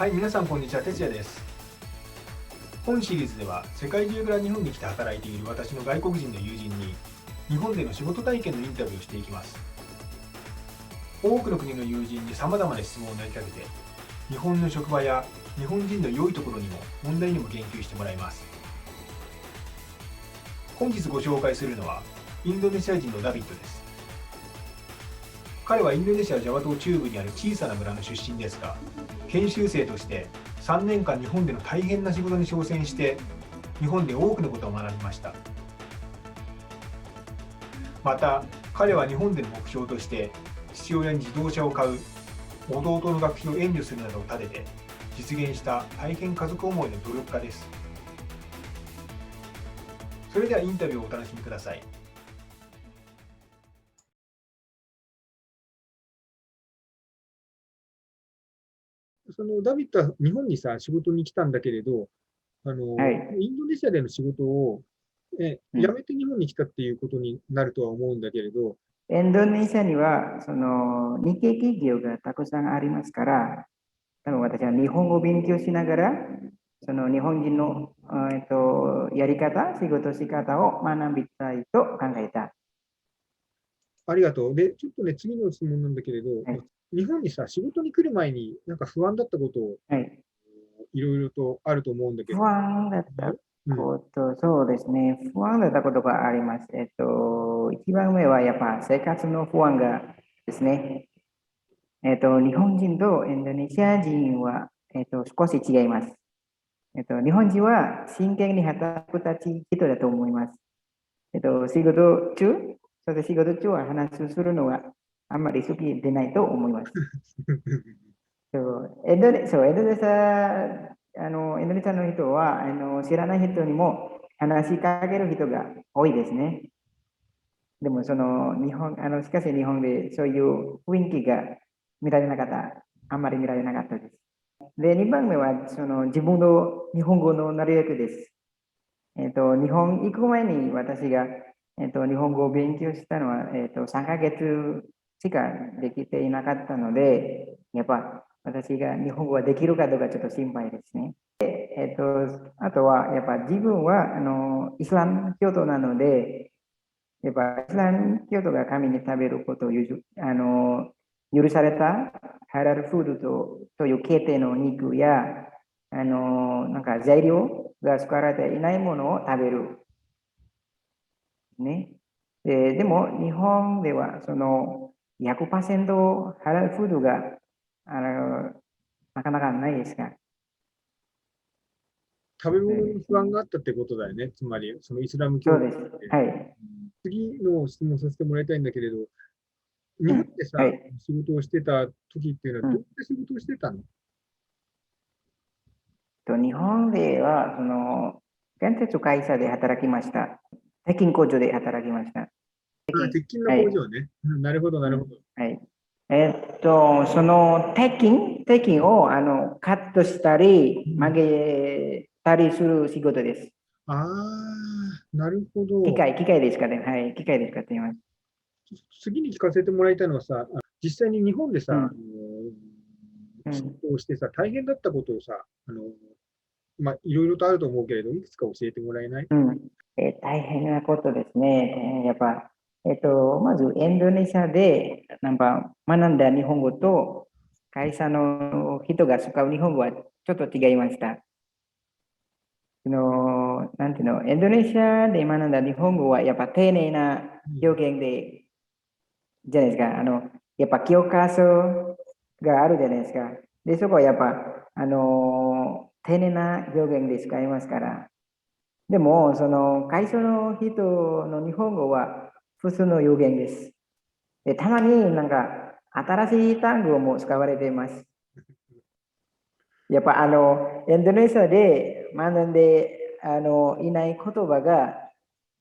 はい、皆さんこんにちは、哲也です。本シリーズでは世界中から日本に来て働いている私の外国人の友人に日本での仕事体験のインタビューをしていきます。多くの国の友人に様々な質問を投げかけて、日本の職場や日本人の良いところにも問題にも言及してもらいます。本日ご紹介するのはインドネシア人のダビッドです。彼はインドネシア・ジャワ島中部にある小さな村の出身ですが、研修生として3年間日本での大変な仕事に挑戦して、日本で多くのことを学びました。また、彼は日本での目標として、父親に自動車を買う、弟の学費を援助するなどを立てて、実現した大変家族思いの努力家です。それではインタビューをお楽しみください。ダビッドは日本に仕事に来たんだけれど、はい。インドネシアでの仕事を辞めて日本に来たっていうことになるとは思うんだけれど、インドネシアには日系企業がたくさんありますから、多分私は日本語を勉強しながら、日本人の、やり方、仕事し方を学びたいと考えた。ありがとう。で、ちょっとね、次の質問なんだけれど、はい。日本に仕事に来る前になんか不安だったことをはい、いろいろとあると思うんだけど、不安だったこと、そうですね。不安だったことがあります。一番目はやっぱ生活の不安がですね。日本人とインドネシア人は、少し違います。日本人は真剣に働くたち人だと思います。仕事中、仕事中は話をするのはあんまり好きでないと思います。インドネシア、インドネシアの人は、知らない人にも話しかける人が多いですね。でも、しかし日本でそういう雰囲気が見られなかった、あんまり見られなかったです。で、2番目は、自分の日本語の能力です。日本行く前に私が、日本語を勉強したのは、3ヶ月しかできていなかったので、やっぱ私が日本語ができるかどうかちょっと心配ですね。あとは、やっぱ自分はイスラム教徒なので、やっぱイスラム教徒が神に食べることを許されたハラルフードという形態の肉や、なんか材料が使われていないものを食べる。ね。でも、日本では100%ハラルフードがなかなかないですが。食べ物に不安があったってことだよね。つまり、そのイスラム教徒そうです。はい。次の質問させてもらいたいんだけれど、日本ではい。仕事をしてた時っていうのは、どういった仕事をしてたの？日本では、建設会社で働きました。鉄筋工場で働きました。鉄筋のはい。工場ね。なるほど、なるほど。はい。その鉄筋をカットしたり、曲げたりする仕事です。ああ、なるほど。機械で使ってはい、機械で使っています。次に聞かせてもらいたいのは実際に日本で仕うん。事をして大変だったことをいろいろとあると思うけれど、いくつか教えてもらえない？うん。大変なことですね。やっぱ、まずインドネシアでなんか学んだ日本語と会社の人が使う日本語はちょっと違いました。なんていうの、インドネシアで学んだ日本語はやっぱ丁寧な表現で、じゃないですか。やっぱ教科書があるじゃないですか。で、そこはやっぱ、丁寧な表現で使いますから。でも、会社の人の日本語は普通の表現です。で、たまになんか新しい単語も使われています。やっぱインドネシアで学んでいない言葉が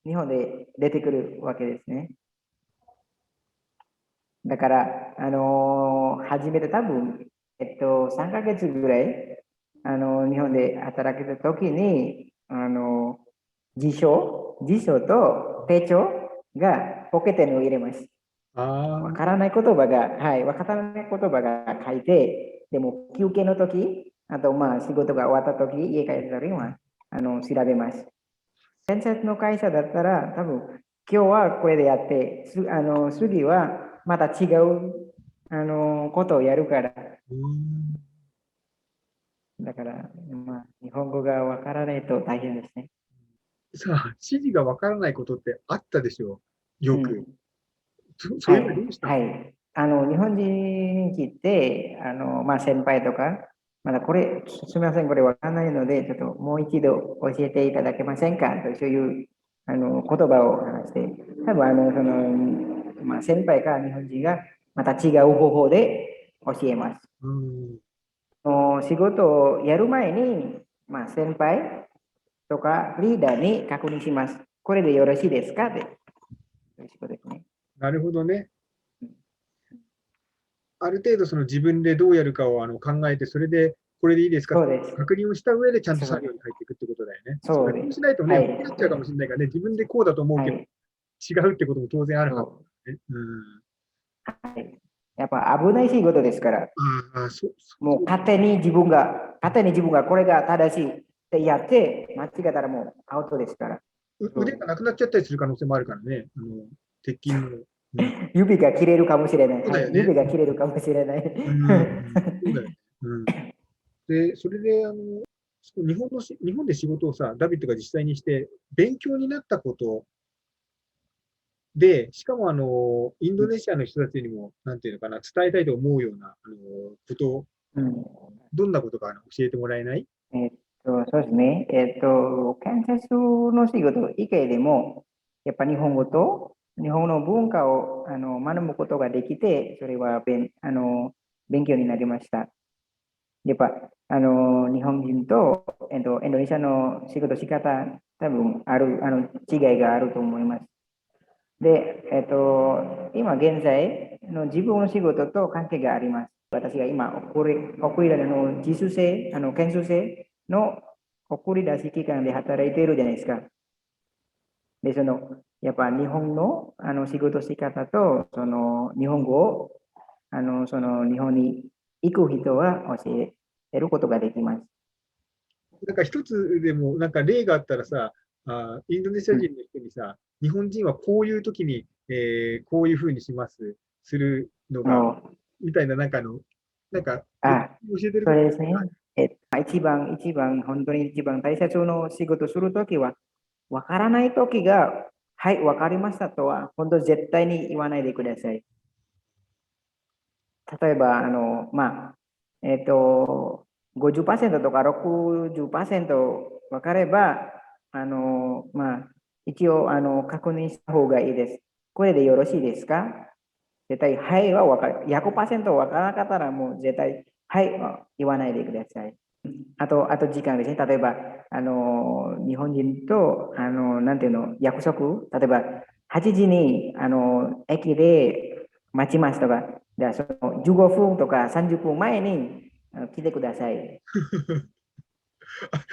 日本で出てくるわけですね。だから、初めて多分、3ヶ月ぐらい、日本で働けたときに、辞書と手帳がポケットに入れます。わからない言葉が書いて、でも休憩の時、あと、まあ、仕事が終わったとき、家帰ったときは、調べます。建設の会社だったら、多分、今日はこれでやって、次はまた違う、ことをやるから。うん。だから、まあ、日本語がわからないと大変ですね。さあ、指示がわからないことってあったでしょう。よく。うん。それはどはい。うしたの？はい。日本人に来て、まあ、先輩とか、まだこれ、すみません、これわからないので、ちょっともう一度教えていただけませんかと、そういう、言葉を話して、多分、まあ、先輩か日本人がまた違う方法で教えます。うん。仕事をやる前に、まあ、先輩とかリーダーに確認します。これでよろしいですかって。そういうことですね。なるほどね。ある程度その自分でどうやるかを考えて、それでこれでいいですかそうです。確認をした上でちゃんとそうです。作業に入っていくってことだよね。それそうです。をしないとね、はい。間違っちゃうかもしれないからね、自分でこうだと思うけど、はい。違うってことも当然あるはずそね。うん。う。はい。やっぱ危ない仕事ですから、ああ、もう勝手に自分がこれが正しいってやって、間違ったらもうアウトですから。腕がなくなっちゃったりする可能性もあるからね。鉄筋の。うん。指が切れるかもしれない。はい。そうだよね。指が切れるかもしれない。うん。そうだよね。うん。で、それで、日本で仕事をさ、ダビッドが実際にして、勉強になったことで、しかもインドネシアの人たちにも、なんていうのかな、伝えたいと思うような、ことを、うん。どんなことか教えてもらえない？そうですね。建設の仕事以外でも、やっぱ日本語と日本の文化を学ぶことができて、それは勉強になりました。やっぱ日本人と、インドネシアの仕事し方、多分違いがあると思います。で、今現在の自分の仕事と関係があります。私が今送り出しの自主性、研修生の送り出し機関で働いているじゃないですか。で、やっぱ日本の仕事し方と、日本語を、日本に行く人は教えることができます。なんか一つでも、なんか例があったらさ、インドネシアうん。人の人にさ、日本人はこういう時に、こういうふうにするのが、みたいな、なんか、教あ、えてること。それですね。一番、本当に一番大切な仕事するときは、わからないときが、はい、わかりましたとは、本当絶対に言わないでください。例えば、まあ、50%とか60%分かれば、まあ、一応、確認した方がいいです。これでよろしいですか？絶対、はいは分かる。100%分からなかったら、もう絶対、はいは言わないでください。あと時間ですね。例えば、日本人と、なんていうの、約束、例えば、8時に、駅で待ちますとか、じゃあ、15分とか30分前に来てください。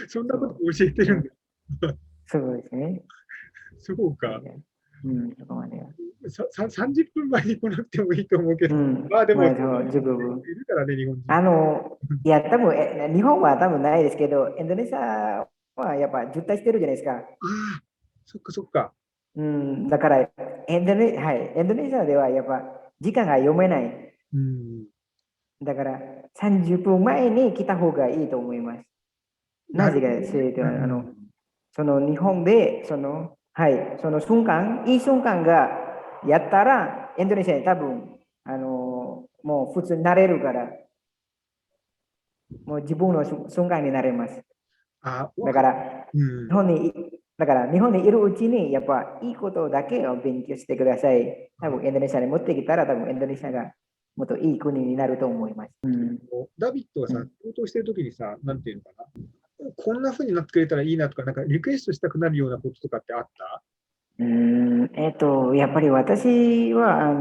そんなことそう、も教えてるんだ。そうですね。そうか。うん、そこまでは。30分前に来なくてもいいと思うけど、うん、まあでも、まあ、そういう人15分。いるからね、日本人。いや、多分日本は多分ないですけど、インドネシアはやっぱ渋滞してるじゃないですか。ああ、そっかそっか。うん、だから、インドネシアではやっぱ時間が読めない。うん。だから、30分前に来た方がいいと思います。なぜかなるほどね。というと、うん。日本で、はい、その瞬間、いい瞬間がやったら、インドネシアに多分、もう普通になれるから、もう自分の瞬間になれます。あ、わかっだから、うん。日本にいるうちに、やっぱいいことだけを勉強してください。多分インドネシアに持ってきたら、多分インドネシアがもっといい国になると思います。うん。ダビッドはさ、うん。仕事をしてるときにさ、なんていうのかな。こんな風になってくれたらいいなとか、なんかリクエストしたくなるようなこととかってあった？やっぱり私は、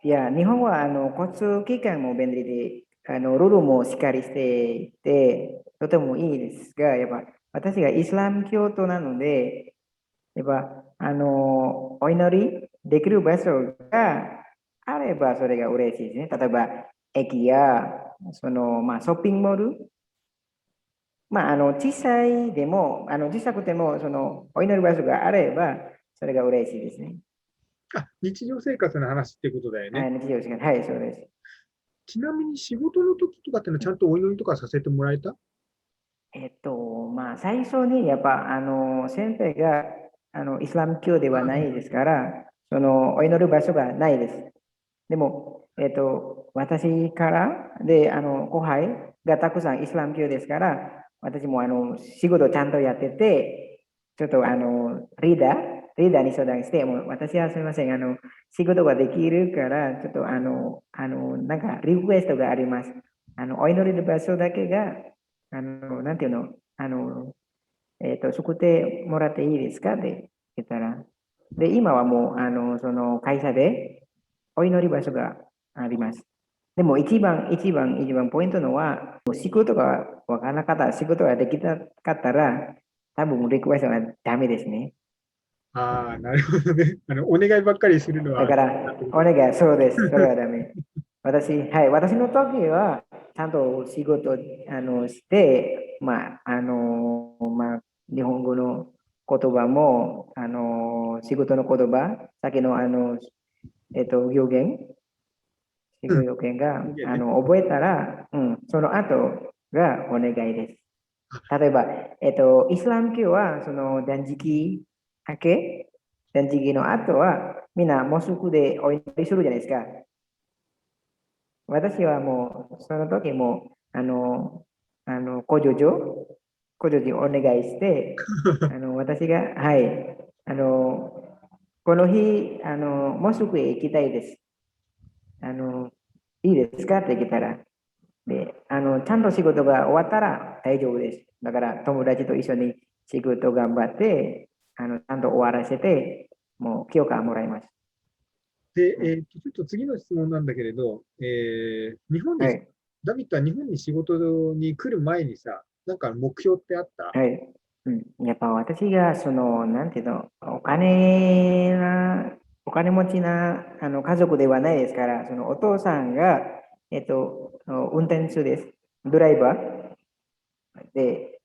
いや、日本は、交通機関も便利で、ルールもしっかりしていて、とてもいいですが、やっぱ、私がイスラム教徒なので、やっぱ、お祈りできる場所があれば、それが嬉しいですね。例えば、駅や、ショッピングモール、小さいでも、小さくても、お祈り場所があれば、それが嬉しいですね。日常生活の話ってことだよね。日常生活、はい、そうです。ちなみに仕事の時とかってのはちゃんとお祈りとかさせてもらえた？最初にやっぱ、先生が、イスラム教ではないですから、お祈る場所がないです。でも、私からで、後輩がたくさんイスラム教ですから、私も仕事ちゃんとやってて、ちょっとリーダーに相談して、もう私はすみません、仕事ができるから、ちょっとなんかリクエストがあります。お祈りの場所だけが、なんていうの、作ってもらっていいですかって言ったら、で、今はもう、その会社でお祈り場所があります。でも一番ポイントのは、仕事がわからなかったら、仕事ができなかったら、多分リクエストはダメですね。ああ、なるほどね。お願いばっかりするのは。だから、お願い、そうです。それはダメ。私の時は、ちゃんと仕事して、日本語の言葉も、仕事の言葉、さっきの、表現、仕うん、事表現が、表現ね。覚えたら、その後がお願いです。例えば、イスラム教は、断食明け、断食の後は、みんなモスクでお祈りするじゃないですか。私はもう、その時も、ご助お願いして、私が、はい、この日、モスクへ行きたいです。いいですかって聞いたら、で、ちゃんと仕事が終わったら大丈夫です。だから、友達と一緒に仕事頑張って、ちゃんと終わらせて、もう許可もらいます。で、ちょっと次の質問なんだけれど、日本に、はい。ダビッドは日本に仕事に来る前にさ、なんか目標ってあった？はい。やっぱ私が、なんていうの、お金持ちな、家族ではないですから、お父さんが、運転手です。ドライバー。で、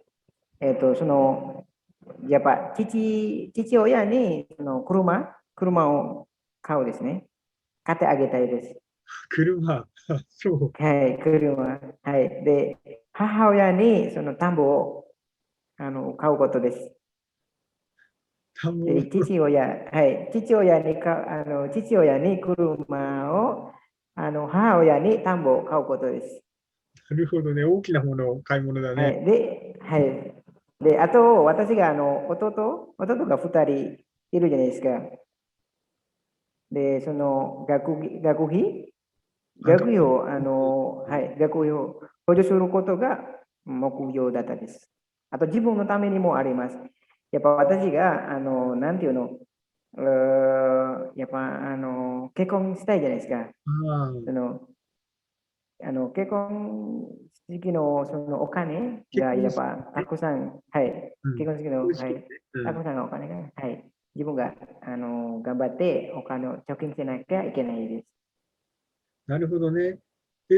やっぱ父親に車を買うですね。買ってあげたいです。車、そう、はい、車。はい。で、母親にその田んぼを買うことです。田んぼ、で、父親に車を、母親に田んぼを買うことです。なるほどね、大きなもの、買い物だね。はい。で、あと、私が弟が2人いるじゃないですか。で、そのあ、が学費を、学費を補助することが目標だったです。あと、自分のためにもあります。やっぱ私が、なんていうの、やっぱ、結婚したいじゃないですか。そあ、の、結婚式のそのお金がやっ結婚式ね。ぱたくさん、はい、うん。結婚式の、結婚式ね。はい、うん。たくさんのお金が、はい、自分が頑張ってお金を貯金しなきゃいけないです。なるほどね。ど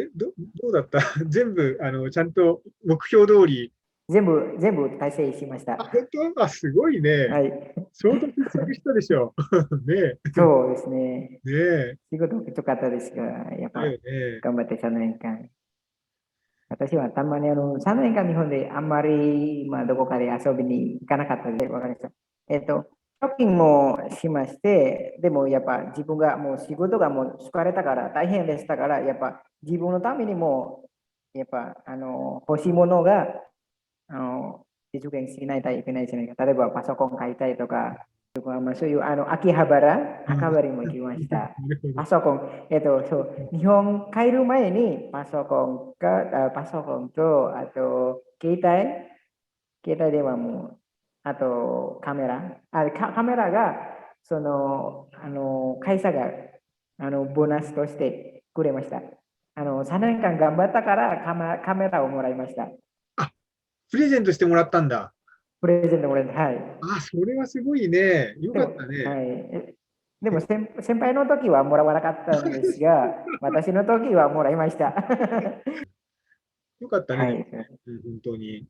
うだった全部、ちゃんと目標通り。全部達成しましあ、た。本当？あ、すごいね。はい。相当傑作したでしょ。ねそうですね。え、ねえ、仕事きつかったですが、やっだよぱね。頑張って3年間。私はたまに3年間日本であんまり、どこかで遊びに行かなかったので、わかりました。ショッピングもしまして、でもやっぱ自分がもう仕事がもう疲れたから大変でしたから、やっぱ自分のためにも、やっぱ欲しいものが実現しないといけないじゃないか。例えばパソコン買いたいとか、そういう秋葉原、あ、赤羽も行きました。なるほど。パソコン、日本帰る前にパソコンと、あと、携帯電話も、あと、カメラが、会社が、ボーナスとしてくれました。3年間頑張ったからカメラをもらいました。あ、プレゼントしてもらったんだ。プレゼントもらいました。はい。あ、それはすごいね。よかっでも、たね。はい。でも先輩の時はもらわなかったんですが、私の時はもらいました。よかったね、はい。うん、本当に。